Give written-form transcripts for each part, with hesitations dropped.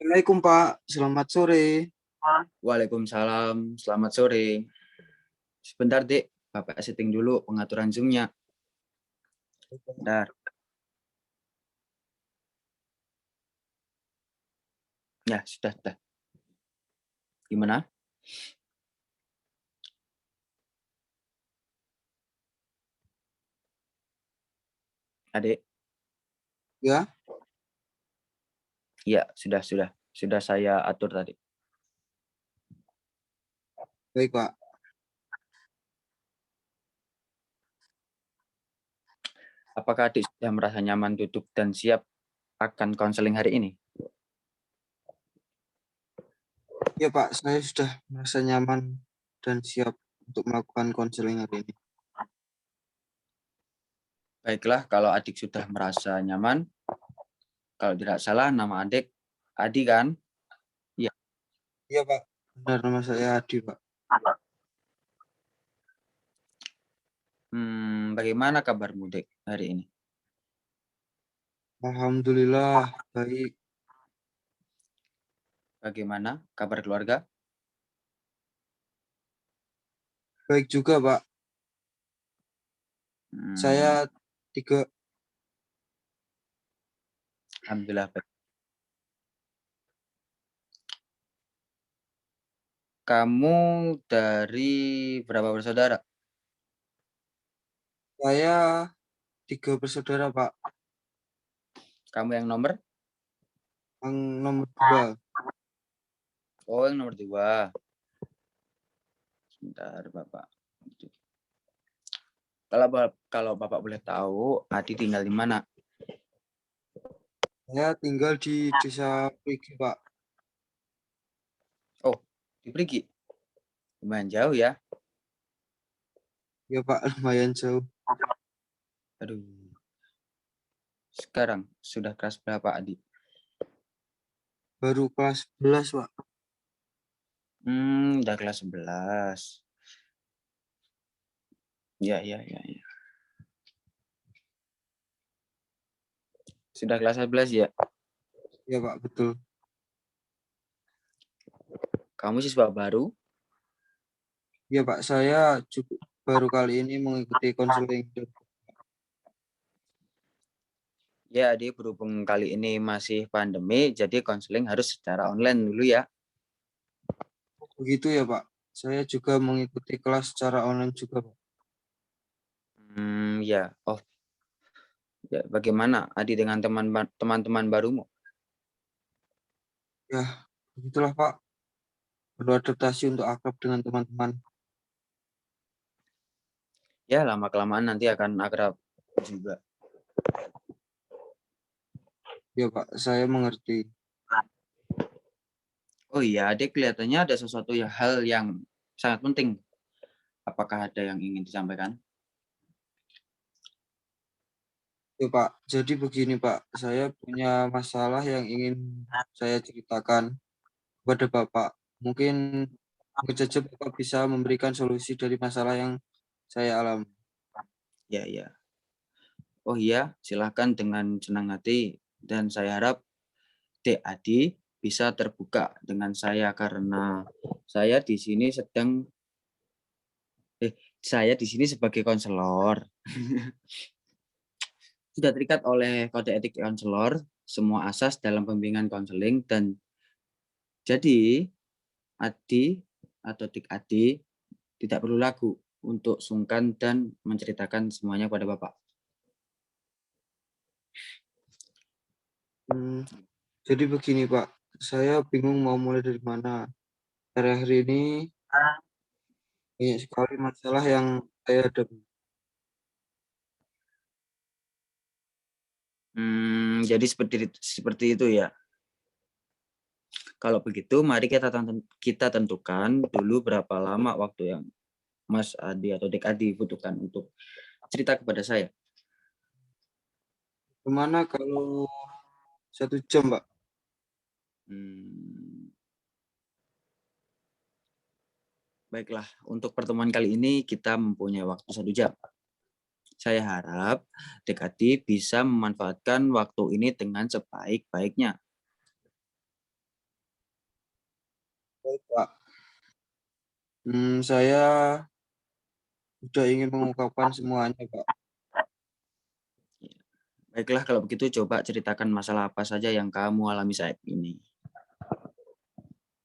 Assalamualaikum Pak, selamat sore. Waalaikumsalam, selamat sore. Sebentar, Dek. Bapak setting dulu pengaturan Zoom-nya. Bentar. Ya, sudah. Gimana? Adik? Ya, Iya, sudah. Sudah saya atur tadi. baik Pak. Apakah adik sudah merasa nyaman duduk dan siap akan konseling hari ini? Ya Pak, saya sudah merasa nyaman dan siap untuk melakukan konseling hari ini. Baiklah, kalau adik sudah merasa nyaman, kalau tidak salah nama adik Adi kan? Iya Pak, benar nama saya Adi Pak. Bagaimana kabarmu, Dek, hari ini? Alhamdulillah, baik. Bagaimana kabar keluarga? Baik juga Pak. Saya tiga. Alhamdulillah baik. Kamu dari berapa bersaudara? Saya 3 bersaudara Pak. Kamu yang nomor? Yang nomor 2. Oh, yang nomor 2. Sebentar, Bapak. Kalau Bapak boleh tahu, Adi tinggal di mana? Saya tinggal di Desa Prigi Pak. Oh, di Perigi. Lumayan jauh ya. Ya Pak, lumayan jauh. Aduh. Sekarang sudah kelas berapa, Adi? Baru kelas 11 Pak. Udah kelas 11. Ya. Sudah kelas 11 ya? Ya Pak, betul. Kamu siswa baru? Ya Pak, saya juga baru kali ini mengikuti konseling. Ya, Adi, berhubung kali ini masih pandemi, jadi konseling harus secara online dulu ya. Begitu ya Pak. Saya juga mengikuti kelas secara online juga Pak. Ya. Oh, ya. Bagaimana Adi dengan teman-teman barumu? Ya, begitulah Pak. Perlu adaptasi untuk akrab dengan teman-teman. Ya, lama-kelamaan nanti akan akrab juga. Ya Pak, saya mengerti. Oh iya, Adik kelihatannya ada sesuatu hal yang sangat penting. Apakah ada yang ingin disampaikan? Ya Pak, jadi begini Pak. Saya punya masalah yang ingin saya ceritakan kepada Bapak. Mungkin saja Bapak bisa memberikan solusi dari masalah yang saya alami. Ya. Oh iya, silahkan dengan senang hati. Dan saya harap Dek Adi bisa terbuka dengan saya karena saya di sini saya di sini sebagai konselor. Sudah terikat oleh kode etik konselor, semua asas dalam pembimbingan konseling, dan jadi Adi atau Dik Adi tidak perlu ragu untuk sungkan dan menceritakan semuanya pada Bapak. Jadi begini Pak, saya bingung mau mulai dari mana. Akhir-akhir ini banyak sekali masalah yang saya hadapi. Jadi seperti itu ya. Kalau begitu, mari kita tentukan dulu berapa lama waktu yang Mas Adi atau Dik Adi butuhkan untuk cerita kepada saya. Gimana kalau 1 jam Pak? Baiklah, untuk pertemuan kali ini kita mempunyai waktu 1 jam. Saya harap Dik Adi bisa memanfaatkan waktu ini dengan sebaik-baiknya. Baik, Pak. Saya sudah ingin mengungkapkan semuanya, Pak. Baiklah kalau begitu coba ceritakan masalah apa saja yang kamu alami saat ini.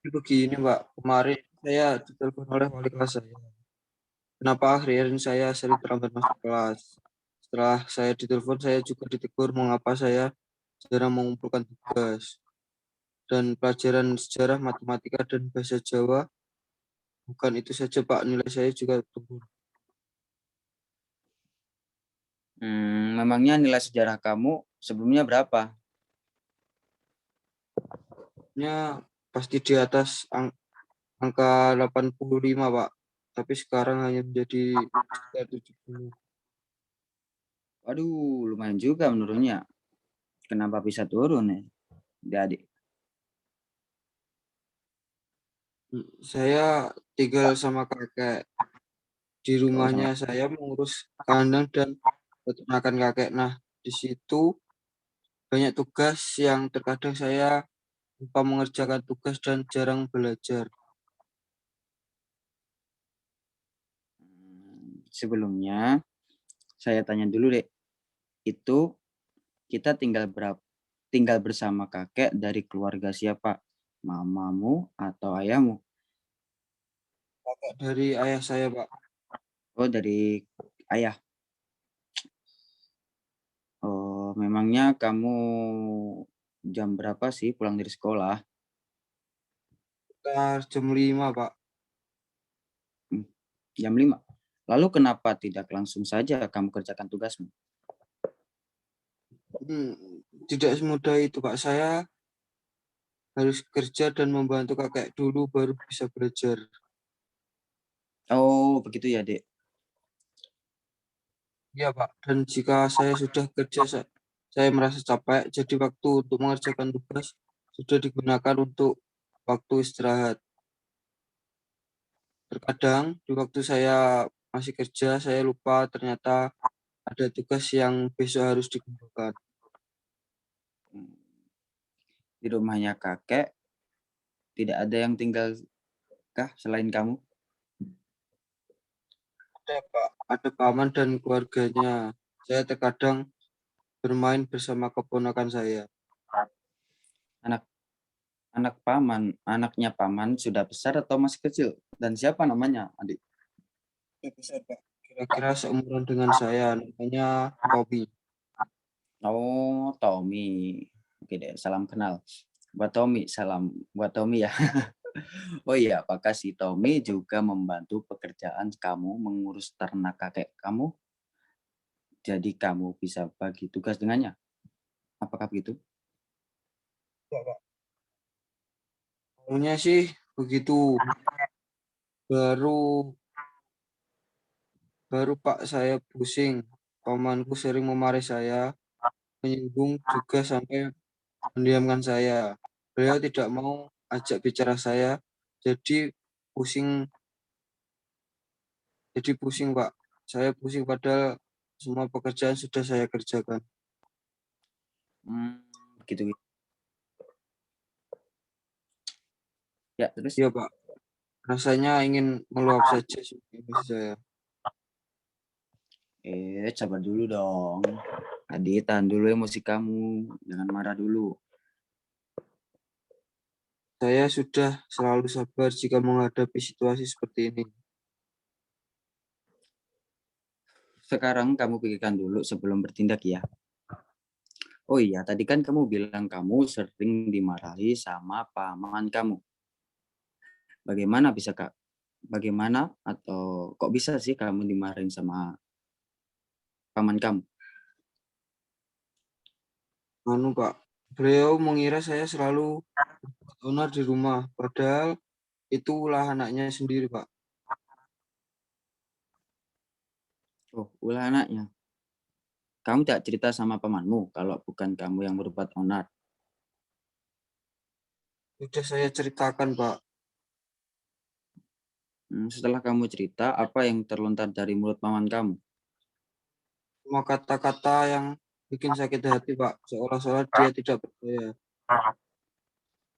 Jadi begini, Pak, kemarin saya ditelepon oleh wali kelas saya. Kenapa akhir-akhir ini saya sering terlambat masuk kelas? Setelah saya ditelepon, saya juga ditegur mengapa saya jarang mengumpulkan tugas. Dan pelajaran sejarah, matematika, dan bahasa Jawa, bukan itu saja, Pak, nilai saya juga turun. Memangnya nilai sejarah kamu sebelumnya berapa? Nya pasti di atas angka 85, Pak. Tapi sekarang hanya menjadi sekitar 70. Waduh, lumayan juga menurunnya. Kenapa bisa turun ya, adik? Saya tinggal sama kakek. Di Oh, sama. rumahnya saya mengurus kandang dan peternakan kakek. Nah, di situ banyak tugas yang terkadang saya lupa mengerjakan tugas dan jarang belajar. Sebelumnya saya tanya dulu deh, itu kita tinggal bersama kakek dari keluarga siapa? Mamamu atau ayahmu? Kakek dari ayah saya, Pak. Oh, dari ayah. Oh, memangnya kamu jam berapa sih pulang dari sekolah? Sekitar jam 5, Pak. Hmm, jam 5. Lalu kenapa tidak langsung saja kamu kerjakan tugasmu? Hmm, Tidak semudah itu, Pak. Saya harus kerja dan membantu kakek dulu baru bisa belajar. Oh, begitu ya, Dek. Iya, Pak. Dan jika saya sudah kerja, saya merasa capek, jadi waktu untuk mengerjakan tugas sudah digunakan untuk waktu istirahat. Terkadang di waktu saya masih kerja, saya lupa ternyata ada tugas yang besok harus dikumpulkan. Hmm, Di rumahnya kakek tidak ada yang tinggal kah selain kamu? Ada, Pak. Ada paman dan keluarganya. Saya terkadang bermain bersama keponakan saya. Anak anaknya paman sudah besar atau masih kecil? Dan siapa namanya, Adik? Sudah besar, Pak. Kira-kira seumuran dengan saya, namanya Tommy. Oh, Tommy. Oke deh, salam kenal. Buat Tommy, salam buat Tommy ya. Oh iya, apakah si Tommy juga membantu pekerjaan kamu mengurus ternak kakek kamu? Jadi kamu bisa bagi tugas dengannya. Apakah begitu? Ya, Pak. Maunya sih begitu. Baru baru Pak saya pusing. Pamanku sering memarahi saya, menyinggung juga sampai mendiamkan saya. Beliau tidak mau ajak bicara saya, jadi pusing, pusing, Pak. Saya pusing padahal semua pekerjaan sudah saya kerjakan. Hmm, begitu. Ya, terus? Iya, Pak. Rasanya ingin meluap saja sih emosi saya. Sabar dulu dong. Adi, tahan dulu emosi kamu. Jangan marah dulu. Saya sudah selalu sabar jika menghadapi situasi seperti ini. Sekarang kamu pikirkan dulu sebelum bertindak ya. Oh iya, tadi kan kamu bilang kamu sering dimarahi sama paman kamu. Bagaimana bisa Kak? Bagaimana atau kok bisa sih kamu dimarahin sama paman kamu? Anu, Pak, beliau mengira saya selalu onar di rumah, padahal itu ulah anaknya sendiri, Pak. Oh, ulah anaknya. Kamu tidak cerita sama pamanmu kalau bukan kamu yang berbuat onar. Sudah saya ceritakan, Pak. Setelah kamu cerita, apa yang terlontar dari mulut paman kamu? Cuma kata-kata yang bikin sakit hati, Pak. Seolah-olah dia tidak percaya.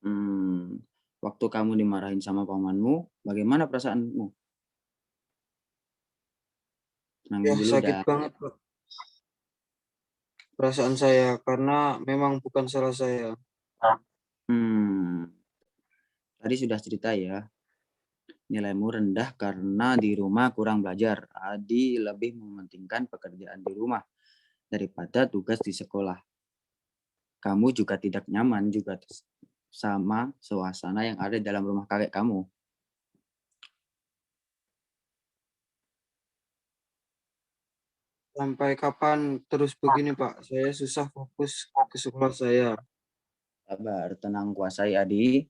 Hmm. Waktu kamu dimarahin sama pamanmu, bagaimana perasaanmu? Ya Tenangin dulu sakit dah. banget Pak perasaan saya karena memang bukan salah saya. Hmm, tadi sudah cerita ya, nilaimu rendah karena di rumah kurang belajar. Adi lebih mementingkan pekerjaan di rumah daripada tugas di sekolah. Kamu juga tidak nyaman juga sama suasana yang ada dalam rumah kakek kamu. Sampai kapan terus begini Pak? Saya susah fokus ke sekolah saya. Sabar, tenang, kuasai Adi.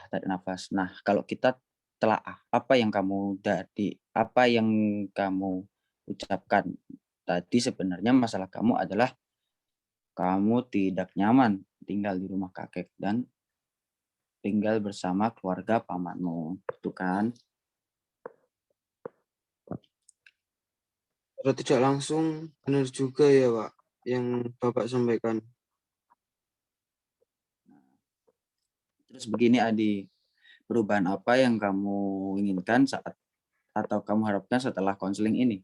Tarik nafas. Nah, kalau kita telaah apa yang kamu ucapkan tadi, sebenarnya masalah kamu adalah kamu tidak nyaman tinggal di rumah kakek dan tinggal bersama keluarga pamanmu, itu kan? Kalau tidak langsung benar juga ya Pak yang Bapak sampaikan. Terus begini Adi, perubahan apa yang kamu inginkan saat atau kamu harapkan setelah konseling ini?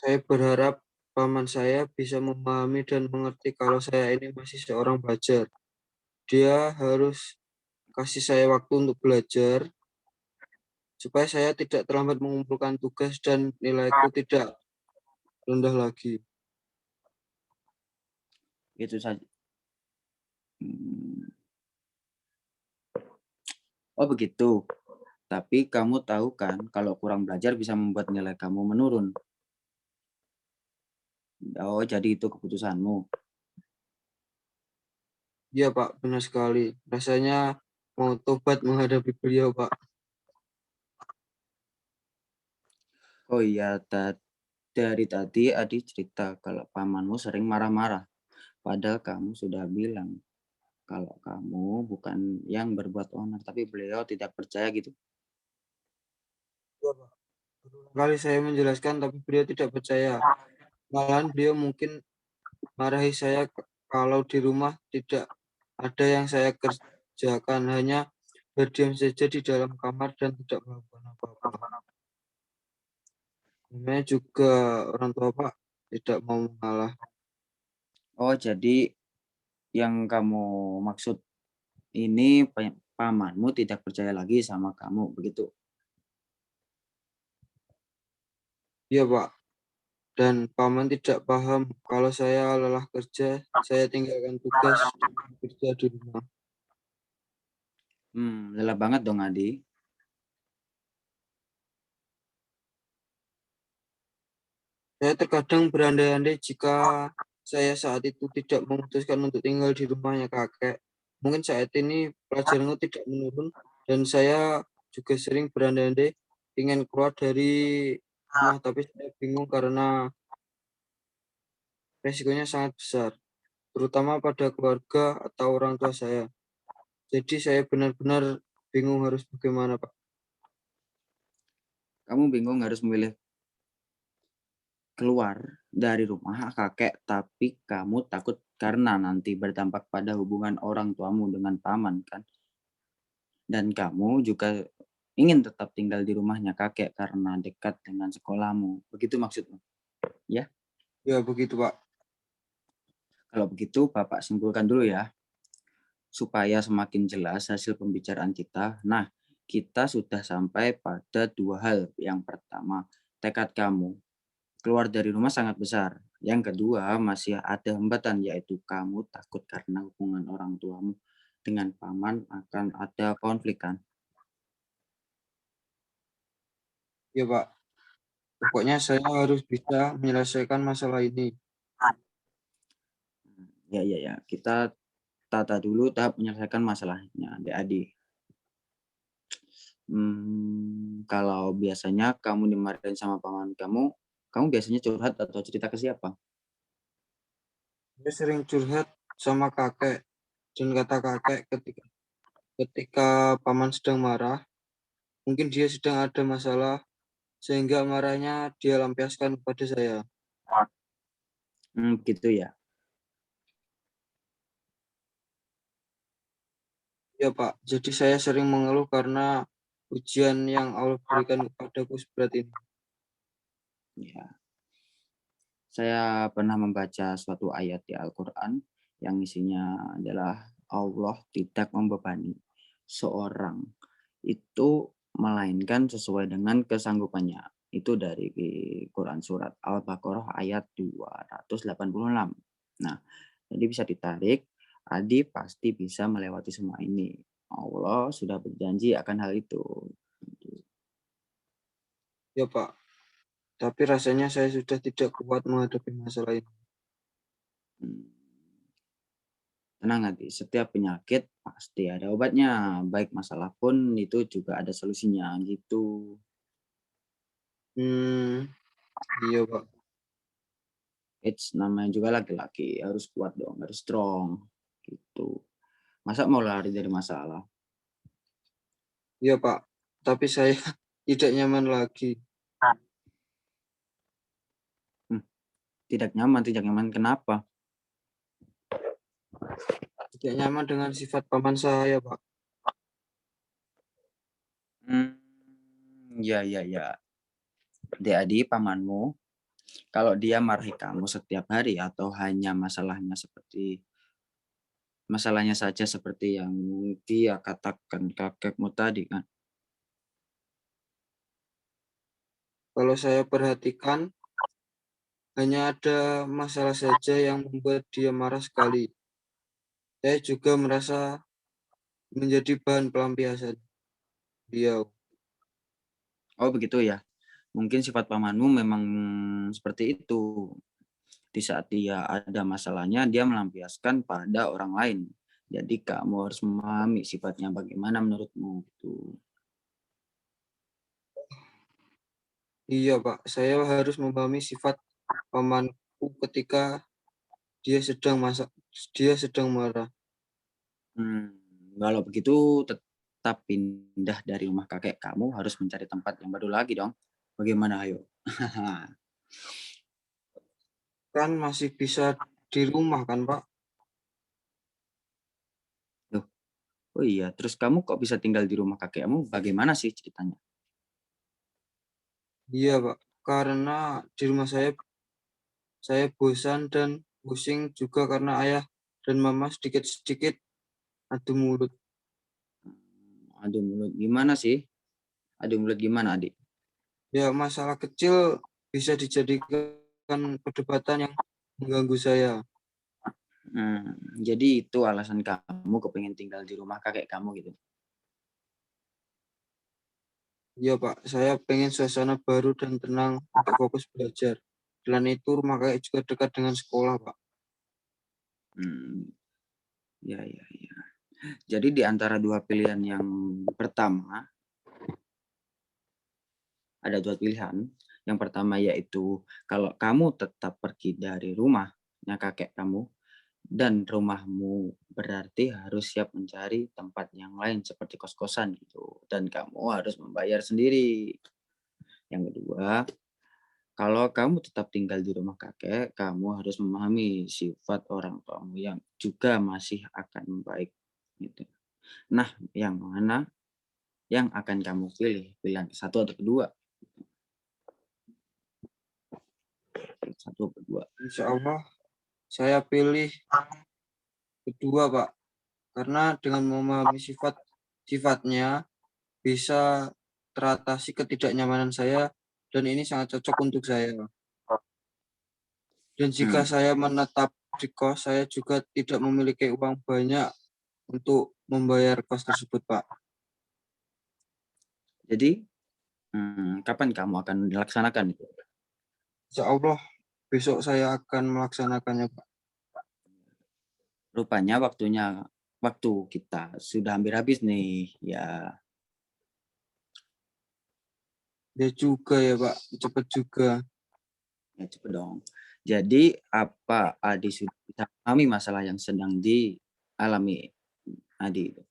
Saya berharap paman saya bisa memahami dan mengerti kalau saya ini masih seorang pelajar. Dia harus kasih saya waktu untuk belajar supaya saya tidak terlambat mengumpulkan tugas dan nilaiku tidak rendah lagi. Itu saja. Hmm. Oh begitu. Tapi kamu tahu kan kalau kurang belajar bisa membuat nilai kamu menurun. Oh, jadi itu keputusanmu. Iya Pak, benar sekali. Rasanya mau tobat menghadapi beliau Pak. Oh iya, dari tadi Adi cerita kalau pamanmu sering marah-marah. Padahal kamu sudah bilang kalau kamu bukan yang berbuat onar, tapi beliau tidak percaya gitu. Iya Pak. Berulang kali saya menjelaskan tapi beliau tidak percaya. Malahan beliau mungkin marahi saya kalau di rumah tidak ada yang saya kerjakan, hanya berdiam saja di dalam kamar dan tidak melakukan apa-apa. Namanya juga orang tua Pak tidak mau mengalah. Oh, jadi yang kamu maksud ini pamanmu tidak percaya lagi sama kamu, begitu? Iya Pak, dan paman tidak paham kalau saya lelah kerja, saya tinggalkan tugas dan bekerja di rumah. Lelah banget dong Adi. Saya terkadang berandai-andai jika saya saat itu tidak memutuskan untuk tinggal di rumahnya kakek. Mungkin saat ini pelajaranku tidak menurun dan saya juga sering berandai-andai ingin keluar dari rumah, tapi saya bingung karena resikonya sangat besar, terutama pada keluarga atau orang tua saya. Jadi saya benar-benar bingung harus bagaimana, Pak. Kamu bingung harus memilih keluar dari rumah kakek, tapi kamu takut karena nanti berdampak pada hubungan orang tuamu dengan paman kan? Dan kamu juga ingin tetap tinggal di rumahnya kakek karena dekat dengan sekolahmu. Begitu maksudmu? Ya, Ya begitu, Pak. kalau begitu Bapak simpulkan dulu ya, supaya semakin jelas hasil pembicaraan kita. Nah, kita sudah sampai pada dua hal. Yang pertama, tekad kamu keluar dari rumah sangat besar. Yang kedua, masih ada hambatan, yaitu kamu takut karena hubungan orang tuamu dengan paman akan ada konflik kan? Ya, Pak. Pokoknya saya harus bisa menyelesaikan masalah ini. Ya, ya, ya. Kita tata dulu tahap menyelesaikan masalahnya, adik-adik. Kalau biasanya kamu dimarahin sama paman kamu, kamu biasanya curhat atau cerita ke siapa? Saya sering curhat sama kakek dan kata kakek ketika paman sedang marah, mungkin dia sedang ada masalah sehingga marahnya dia lampiaskan kepada saya. Gitu ya. Ya Pak, jadi saya sering mengeluh karena ujian yang Allah berikan kepadaku seberat ini. Ya, saya pernah membaca suatu ayat di Al-Quran yang isinya adalah Allah tidak membebani seorang itu melainkan sesuai dengan kesanggupannya. Itu dari Quran surat Al-Baqarah ayat 286. Nah, jadi bisa ditarik, Adi pasti bisa melewati semua ini. Allah sudah berjanji akan hal itu. Ya Pak, tapi rasanya saya sudah tidak kuat menghadapi masalah ini. Hmm. Tenang Adi, setiap penyakit pasti ada obatnya. Baik masalah pun itu juga ada solusinya gitu. Hmm, iya Pak. It's namanya juga laki-laki, harus kuat dong, harus strong gitu. Masa mau lari dari masalah? Iya Pak, tapi saya tidak nyaman lagi. Hmm, tidak nyaman kenapa? Tidak nyaman dengan sifat paman saya Pak. Hmm, ya ya ya. Adik-adik pamanmu, kalau dia marahi kamu setiap hari atau hanya masalahnya saja seperti yang dia katakan kakekmu tadi kan? Kalau saya perhatikan, hanya ada masalah saja yang membuat dia marah sekali. Saya juga merasa menjadi bahan pelampiasan beliau. Oh begitu ya. Mungkin sifat pamanmu memang seperti itu. Di saat dia ada masalahnya, dia melampiaskan pada orang lain. Jadi kamu harus memahami sifatnya bagaimana menurutmu gitu. Iya Pak, saya harus memahami sifat pamanku ketika dia sedang marah. Kalau begitu tetap pindah dari rumah kakek kamu harus mencari tempat yang baru lagi dong. Bagaimana ayo? Kan masih bisa di rumah kan Pak? Loh, oh iya, terus kamu kok bisa tinggal di rumah kakekmu? Bagaimana sih ceritanya? Iya Pak, karena di rumah saya bosan dan pusing juga karena ayah dan mama sedikit-sedikit adu mulut. Adu mulut gimana sih? Adu mulut gimana, Adik? Ya masalah kecil bisa dijadikan perdebatan yang mengganggu saya. Jadi itu alasan kamu kepengen tinggal di rumah kakek kamu gitu. Iya Pak, saya pengen suasana baru dan tenang untuk fokus belajar. Selain itu rumah kakek juga dekat dengan sekolah Pak. Hmm, ya ya ya. Jadi di antara dua pilihan yang pertama, ada dua pilihan. Yang pertama yaitu kalau kamu tetap pergi dari rumahnya kakek kamu dan rumahmu berarti harus siap mencari tempat yang lain seperti kos-kosan gitu dan kamu harus membayar sendiri. Yang kedua, kalau kamu tetap tinggal di rumah kakek, kamu harus memahami sifat orang tuamu yang juga masih akan baik gitu. Nah, yang mana yang akan kamu pilih? Pilihan satu atau kedua? Satu atau kedua? Insya Allah saya pilih kedua Pak, karena dengan memahami sifatnya bisa teratasi ketidaknyamanan saya dan ini sangat cocok untuk saya. Dan jika Hmm. saya menetap di kos, saya juga tidak memiliki uang banyak untuk membayar kos tersebut, Pak. Jadi, kapan kamu akan dilaksanakan itu? Insya Allah besok saya akan melaksanakannya, Pak. Rupanya waktu kita sudah hampir habis nih. Ya, Ya juga ya, Pak. Cepat juga. ya cepet dong. Jadi, apa Adi sudah bisa memahami masalah yang sedang dialami Adi itu?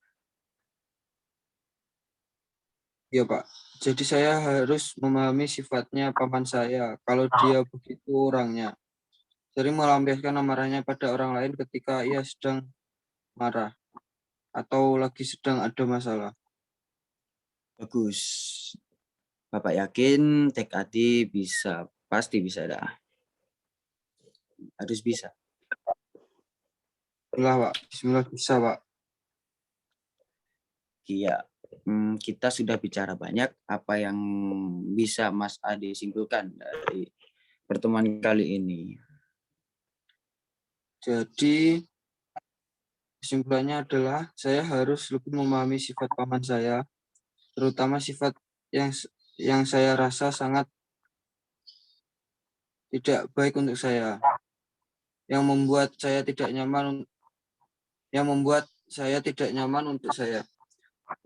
Ya, Pak. Jadi saya harus memahami sifatnya paman saya. Kalau dia begitu orangnya, sering melampiaskan amarahnya pada orang lain ketika ia sedang marah. atau lagi sedang ada masalah? Bagus. Bapak yakin Tek Adi bisa, pasti bisa dah. Harus bisa. Bismillah, Pak. Bismillah bisa, Pak. Iya. Kita sudah bicara banyak. Apa yang bisa Mas Adi simpulkan dari pertemuan kali ini? Jadi kesimpulannya adalah saya harus lebih memahami sifat paman saya, terutama sifat yang yang saya rasa sangat tidak baik untuk saya, yang membuat saya tidak nyaman, untuk saya.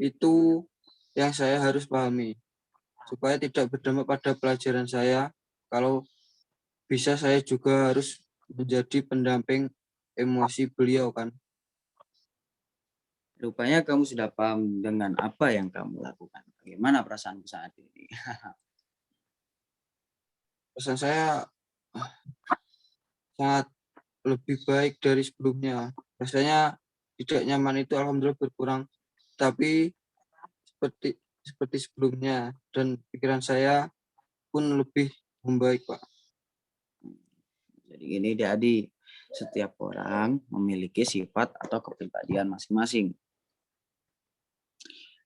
Itu yang saya harus pahami, supaya tidak berdampak pada pelajaran saya. Kalau bisa saya juga harus menjadi pendamping emosi beliau kan. Rupanya kamu sudah paham dengan apa yang kamu lakukan. Bagaimana perasaanmu saat ini? Pesan saya sangat lebih baik dari sebelumnya. Rasanya tidak nyaman itu alhamdulillah berkurang, tapi seperti seperti sebelumnya dan pikiran saya pun lebih membaik, Pak. Jadi gini Adi, setiap orang memiliki sifat atau kepribadian masing-masing.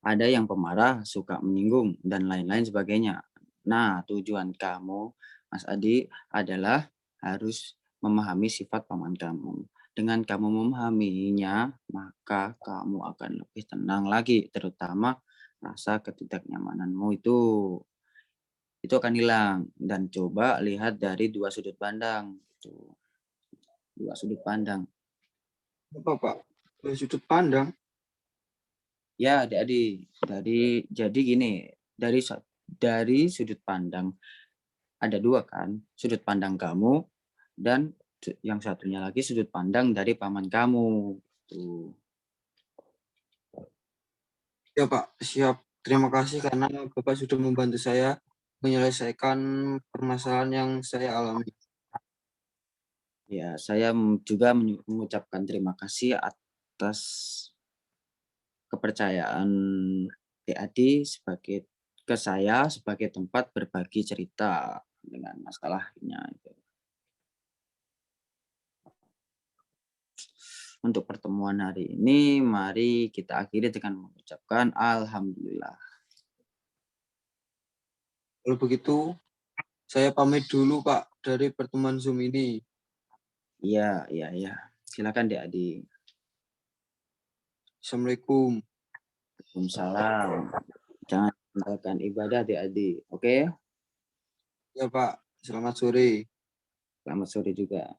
Ada yang pemarah, suka menyinggung, dan lain-lain sebagainya. Nah, tujuan kamu, Mas Adi, adalah harus memahami sifat paman kamu. Dengan kamu memahaminya, maka kamu akan lebih tenang lagi, terutama rasa ketidaknyamananmu itu akan hilang. Dan coba lihat dari dua sudut pandang. Dua sudut pandang. Apa, Pak? Dari sudut pandang, Ya, adik-adik. Jadi gini, dari sudut pandang ada dua kan, sudut pandang kamu dan yang satunya lagi sudut pandang dari paman kamu. Tuh. ya Pak, siap. Terima kasih karena Bapak sudah membantu saya menyelesaikan permasalahan yang saya alami. Ya, saya juga mengucapkan terima kasih atas kepercayaan adik sebagai ke saya sebagai tempat berbagi cerita dengan masalahnya itu. Untuk pertemuan hari ini, mari kita akhiri dengan mengucapkan Alhamdulillah. Kalau begitu, saya pamit dulu Pak dari pertemuan Zoom ini. Iya, iya, iya. Silakan Adik. Assalamualaikum. Waalaikumsalam. Jangan tinggalkan ibadah Adik. Oke? Ya Pak, selamat sore. Selamat sore juga.